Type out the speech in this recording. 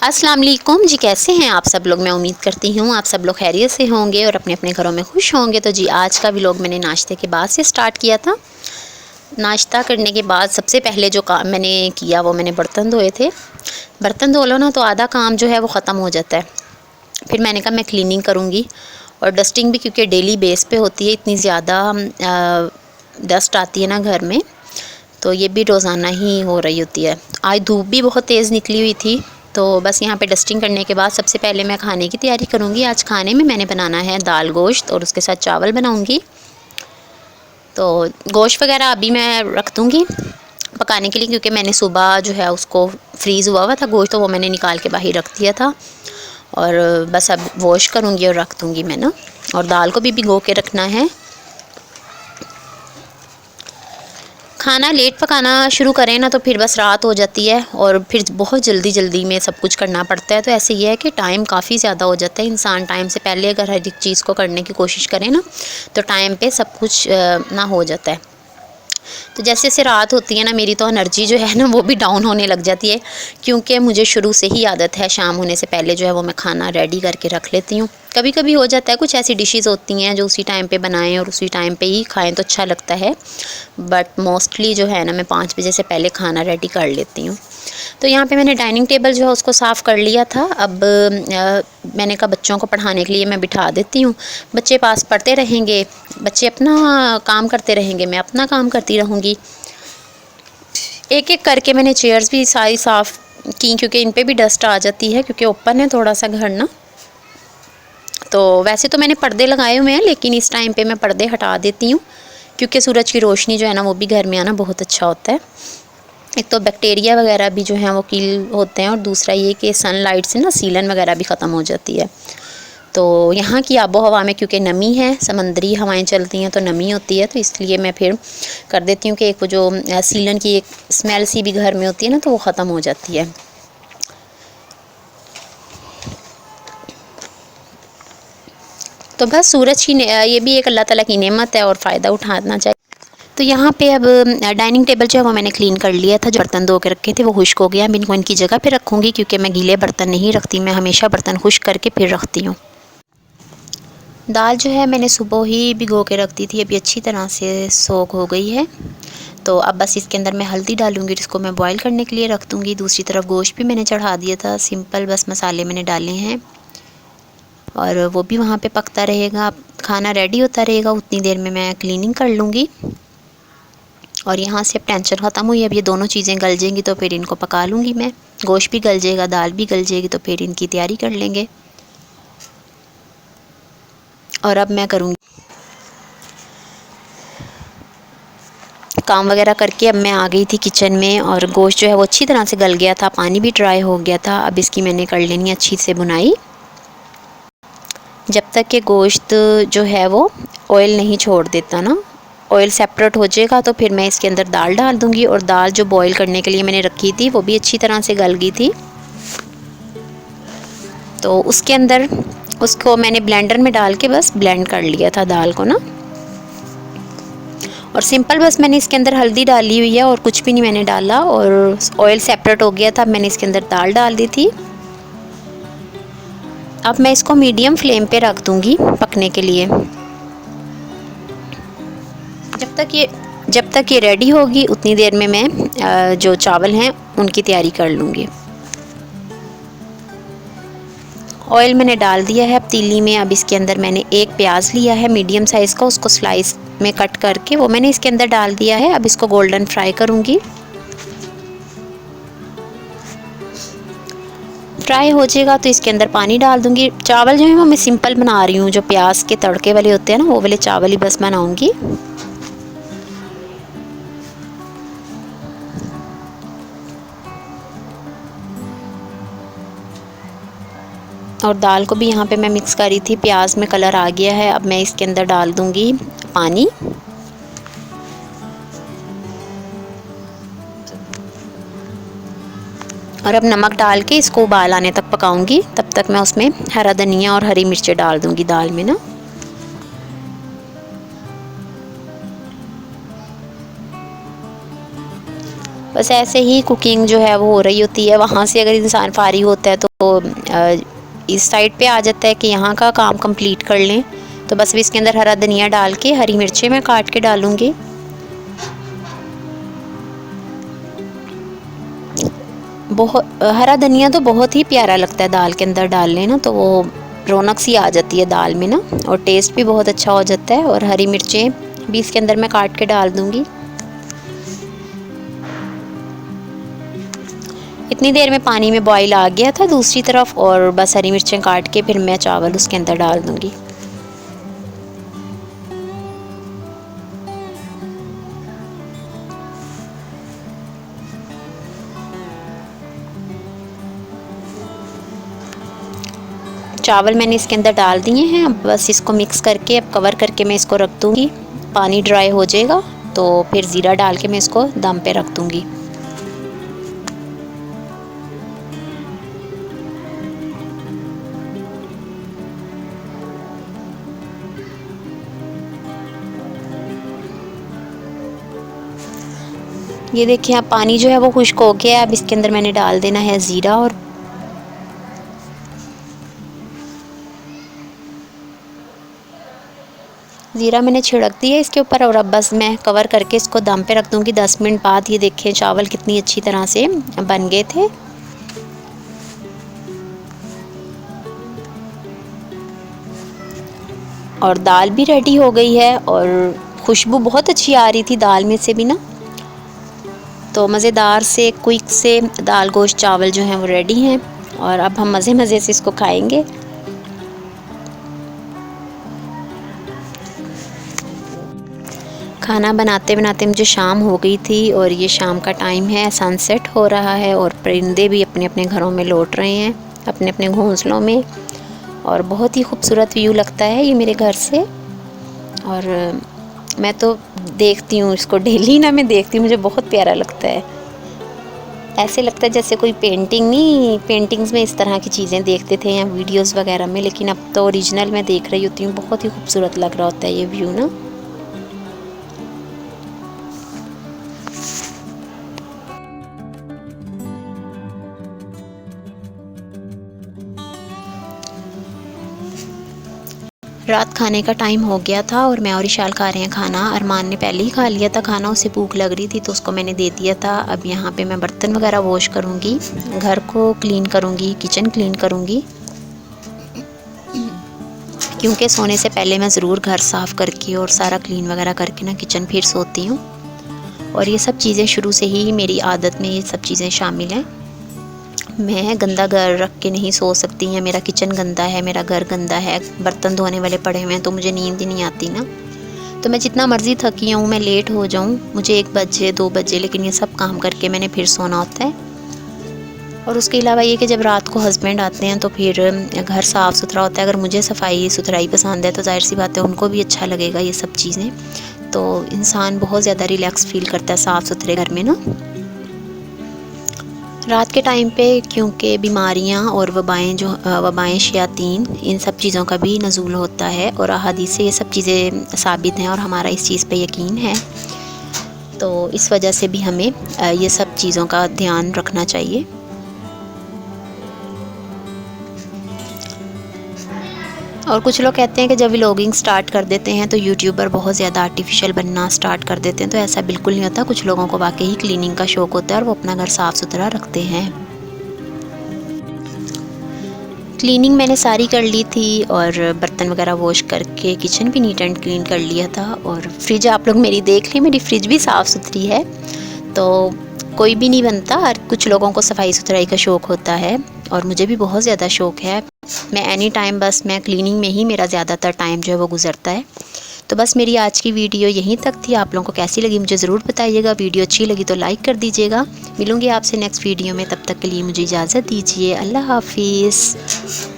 अस्सलाम वालेकुम जी, कैसे हैं आप सब लोग। मैं उम्मीद करती हूँ आप सब लोग खैरियत से होंगे और अपने अपने घरों में खुश होंगे। तो जी आज का व्लॉग मैंने नाश्ते के बाद से स्टार्ट किया था। नाश्ता करने के बाद सबसे पहले जो काम मैंने किया वो मैंने बर्तन धोए थे। बर्तन धो लो ना तो आधा काम जो है वो ख़त्म हो जाता है। फिर मैंने कहा मैं क्लीनिंग करूँगी और डस्टिंग भी, क्योंकि डेली बेस पे होती है। इतनी ज़्यादा डस्ट आती है ना घर में, तो ये भी रोज़ाना ही हो रही होती है। आज धूप भी बहुत तेज़ निकली हुई थी, तो बस यहाँ पे डस्टिंग करने के बाद सबसे पहले मैं खाने की तैयारी करूँगी। आज खाने में मैंने बनाना है दाल गोश्त और उसके साथ चावल बनाऊँगी। तो गोश्त वगैरह अभी मैं रख दूँगी पकाने के लिए, क्योंकि मैंने सुबह जो है उसको फ्रीज़ हुआ था गोश्त, तो वो मैंने निकाल के बाहर रख दिया था। और बस अब वॉश करूँगी और रख दूँगी मैं ना। और दाल को भी भिगो के रखना है। खाना लेट पकाना शुरू करें ना तो फिर बस रात हो जाती है और फिर बहुत जल्दी जल्दी में सब कुछ करना पड़ता है। तो ऐसे ये है कि टाइम काफ़ी ज़्यादा हो जाता है। इंसान टाइम से पहले अगर हर एक चीज़ को करने की कोशिश करे ना तो टाइम पे सब कुछ ना हो जाता है। तो जैसे जैसे रात होती है ना, मेरी तो एनर्जी जो है ना वो भी डाउन होने लग जाती है, क्योंकि मुझे शुरू से ही आदत है शाम होने से पहले जो है वो मैं खाना रेडी करके रख लेती हूँ। कभी कभी हो जाता है कुछ ऐसी डिशेज़ होती हैं जो उसी टाइम पे बनाएं और उसी टाइम पे ही खाएं तो अच्छा लगता है, बट मोस्टली जो है ना मैं 5 बजे से पहले खाना रेडी कर लेती हूँ। तो यहाँ पे मैंने डाइनिंग टेबल जो है उसको साफ़ कर लिया था। अब मैंने कहा बच्चों को पढ़ाने के लिए मैं बिठा देती हूँ। बच्चे पास पढ़ते रहेंगे, बच्चे अपना काम करते रहेंगे, मैं अपना काम करती रहूँगी। एक एक करके मैंने चेयर्स भी सारी साफ़ की, क्योंकि इन पे भी डस्ट आ जाती है, क्योंकि ओपन है थोड़ा सा घर ना। तो वैसे तो मैंने पर्दे लगाए हुए हैं, लेकिन इस टाइम पे मैं पर्दे हटा देती हूँ, क्योंकि सूरज की रोशनी जो है ना वो भी घर में आना बहुत अच्छा होता है। एक तो बैक्टीरिया वगैरह भी जो हैं वो किल होते हैं, और दूसरा ये कि सनलाइट से ना सीलन वगैरह भी ख़त्म हो जाती है। तो यहाँ की आबो हवा में क्योंकि नमी है, समंदरी हवाएं चलती हैं तो नमी होती है, तो इसलिए मैं फिर कर देती हूँ कि एक वो जो सीलन की एक स्मेल सी भी घर में होती है ना तो वो ख़त्म हो जाती है। तो बस सूरज की ये भी एक अल्लाह ताला की नेमत है और फ़ायदा उठाना चाहिए। तो यहाँ पे अब डाइनिंग टेबल जो है वो मैंने क्लीन कर लिया था। जो बर्तन धो के रखे थे वो खुश्क हो गया। मैं इनको इनकी जगह पे रखूँगी, क्योंकि मैं गीले बर्तन नहीं रखती, मैं हमेशा बर्तन खुश्क करके फिर रखती हूँ। दाल जो है मैंने सुबह ही भिगो के रख दी थी, अभी अच्छी तरह से सोख हो गई है। तो अब बस इसके अंदर मैं हल्दी डालूँगी, जिसको मैं बॉईल करने के लिए रख दूँगी। दूसरी तरफ गोश्त भी मैंने चढ़ा दिया था, सिंपल बस मसाले मैंने डाले हैं और वो भी वहाँ पे पकता रहेगा। खाना रेडी होता रहेगा, उतनी देर में मैं क्लीनिंग कर लूँगी। और यहाँ से अब टेंशन ख़त्म हुई। अब ये दोनों चीज़ें गल जाएंगी तो फिर इनको पका लूँगी मैं। गोश्त भी गल जाएगा, दाल भी गल जाएगी, तो फिर इनकी तैयारी कर लेंगे। और अब मैं करूँगी काम वगैरह करके, अब मैं आ गई थी किचन में और गोश्त जो है वो अच्छी तरह से गल गया था, पानी भी ड्राई हो गया था। अब इसकी मैंने कर लेनी अच्छी से बुनाई। जब तक कि गोश्त जो है वो ऑयल नहीं छोड़ देता ना, ऑयल सेपरेट हो जाएगा, तो फिर मैं इसके अंदर दाल डाल दूँगी। और दाल जो बॉईल करने के लिए मैंने रखी थी वो भी अच्छी तरह से गल गई थी। तो उसके अंदर उसको मैंने ब्लेंडर में डाल के बस ब्लेंड कर लिया था दाल को ना। और सिंपल बस मैंने इसके अंदर हल्दी डाली हुई है और कुछ भी नहीं मैंने डाला, और ऑयल सेपरेट हो गया था। मैंने इसके अंदर दाल डाल दी थी। अब मैं इसको मीडियम फ्लेम पे रख दूँगी पकने के लिए, जब तक ये रेडी होगी उतनी देर में मैं जो चावल हैं उनकी तैयारी कर लूँगी। ऑयल मैंने डाल दिया है पतीली में। अब इसके अंदर मैंने एक प्याज लिया है मीडियम साइज़ का, उसको स्लाइस में कट करके वो मैंने इसके अंदर डाल दिया है। अब इसको गोल्डन फ्राई करूँगी। फ्राई हो जाएगा तो इसके अंदर पानी डाल दूँगी। चावल जो है वो मैं सिंपल बना रही हूँ, जो प्याज के तड़के वाले होते हैं ना वो वाले चावल ही बस बनाऊँगी। और दाल को भी यहाँ पे मैं मिक्स करी थी, प्याज में कलर आ गया है। अब मैं इसके अंदर डाल दूँगी पानी। और अब नमक डाल के इसको उबाल आने तक पकाऊंगी। तब तक मैं उसमें हरा धनिया और हरी मिर्चें डाल दूँगी दाल में ना। बस ऐसे ही कुकिंग जो है वो हो रही होती है। वहाँ से अगर इंसान फारिग होता है तो इस साइड पे आ जाता है कि यहाँ का काम कंप्लीट कर लें। तो बस इसके अंदर हरा धनिया डाल के हरी मिर्चें मैं काट के डालूँगी। बहुत हरा धनिया तो बहुत ही प्यारा लगता है दाल के अंदर डालने ना, तो वो रौनक सी आ जाती है दाल में ना, और टेस्ट भी बहुत अच्छा हो जाता है। और हरी मिर्चें भी इसके अंदर मैं काट के डाल दूँगी। इतनी देर में पानी में बॉईल आ गया था दूसरी तरफ, और बस हरी मिर्चें काट के फिर मैं चावल उसके अंदर डाल दूँगी। चावल मैंने इसके अंदर डाल दिए हैं। अब बस इसको मिक्स करके अब कवर करके मैं इसको रख दूँगी। पानी ड्राई हो जाएगा तो फिर ज़ीरा डाल के मैं इसको दम पे रख दूँगी। ये देखिए अब पानी जो है वो खुश्क हो गया है। अब इसके अंदर मैंने डाल देना है ज़ीरा, और ज़ीरा मैंने छिड़क दिया इसके ऊपर, और अब बस मैं कवर करके इसको दम पे रख दूँगी। 10 मिनट बाद ये देखिए चावल कितनी अच्छी तरह से बन गए थे। और दाल भी रेडी हो गई है, और खुशबू बहुत अच्छी आ रही थी दाल में से भी ना। तो मज़ेदार से क्विक से दाल गोश्त चावल जो हैं वो रेडी हैं, और अब हम मज़े मज़े से इसको खाएंगे। खाना बनाते बनाते मुझे शाम हो गई थी, और ये शाम का टाइम है, सनसेट हो रहा है, और परिंदे भी अपने अपने घरों में लौट रहे हैं, अपने अपने घोंसलों में। और बहुत ही खूबसूरत व्यू लगता है ये मेरे घर से। और मैं तो देखती हूँ इसको डेली ना, मैं देखती हूँ, मुझे बहुत प्यारा लगता है। ऐसे लगता है जैसे कोई पेंटिंग नहीं, पेंटिंग्स में इस तरह की चीज़ें देखते थे या वीडियोस वगैरह में, लेकिन अब तो ओरिजिनल में देख रही होती हूँ। बहुत ही खूबसूरत लग रहा होता है ये व्यू ना। रात खाने का टाइम हो गया था, और मैं और इशाल खा रहे हैं खाना। अरमान ने पहले ही खा लिया था खाना, उसे भूख लग रही थी तो उसको मैंने दे दिया था। अब यहाँ पे मैं बर्तन वगैरह वॉश करूँगी, घर को क्लीन करूँगी, किचन क्लीन करूँगी, क्योंकि सोने से पहले मैं ज़रूर घर साफ़ करके और सारा क्लीन वगैरह करके ना किचन फिर सोती हूँ। और ये सब चीज़ें शुरू से ही मेरी आदत में ये सब चीज़ें शामिल हैं। मैं गंदा घर रख के नहीं सो सकती, या मेरा किचन गंदा है, मेरा घर गंदा है, बर्तन धोने वाले पड़े हुए हैं, तो मुझे नींद ही नहीं आती ना। तो मैं जितना मर्ज़ी थकी हूँ, मैं लेट हो जाऊँ, मुझे 1 बजे 2 बजे, लेकिन ये सब काम करके मैंने फिर सोना होता है। और उसके अलावा ये कि जब रात को हस्बैंड आते हैं तो फिर घर साफ़ सुथरा होता है। अगर मुझे सफाई सुथराई पसंद है तो ज़ाहिर सी बात है उनको भी अच्छा लगेगा ये सब चीज़ें। तो इंसान बहुत ज़्यादा रिलैक्स फ़ील करता है साफ़ सुथरे घर में ना। रात के टाइम पे क्योंकि बीमारियां और वबाएँ शयातीन, इन सब चीज़ों का भी नज़ूल होता है, और अहादीस से ये सब चीज़ें साबित हैं, और हमारा इस चीज़ पे यकीन है। तो इस वजह से भी हमें ये सब चीज़ों का ध्यान रखना चाहिए। और कुछ लोग कहते हैं कि जब व्लॉगिंग स्टार्ट कर देते हैं तो यूट्यूबर बहुत ज़्यादा आर्टिफिशियल बनना स्टार्ट कर देते हैं, तो ऐसा बिल्कुल नहीं होता। कुछ लोगों को वाकई ही क्लीनिंग का शौक़ होता है और वो अपना घर साफ़ सुथरा रखते हैं। क्लीनिंग मैंने सारी कर ली थी, और बर्तन वगैरह वॉश करके किचन भी नीट एंड क्लीन कर लिया था। और फ्रिज आप लोग मेरी देख लें, मेरी फ्रिज भी साफ़ सुथरी है। तो कोई भी नहीं बनता, हर कुछ लोगों को सफाई सुथराई का शौक़ होता है, और मुझे भी बहुत ज़्यादा शौक़ है। मैं एनी टाइम बस मैं क्लीनिंग में ही मेरा ज़्यादातर टाइम जो है वो गुजरता है। तो बस मेरी आज की वीडियो यहीं तक थी। आप लोगों को कैसी लगी मुझे ज़रूर बताइएगा। वीडियो अच्छी लगी तो लाइक कर दीजिएगा। मिलूँगी आपसे नेक्स्ट वीडियो में, तब तक के लिए मुझे इजाज़त दीजिए। अल्लाह हाफिज़।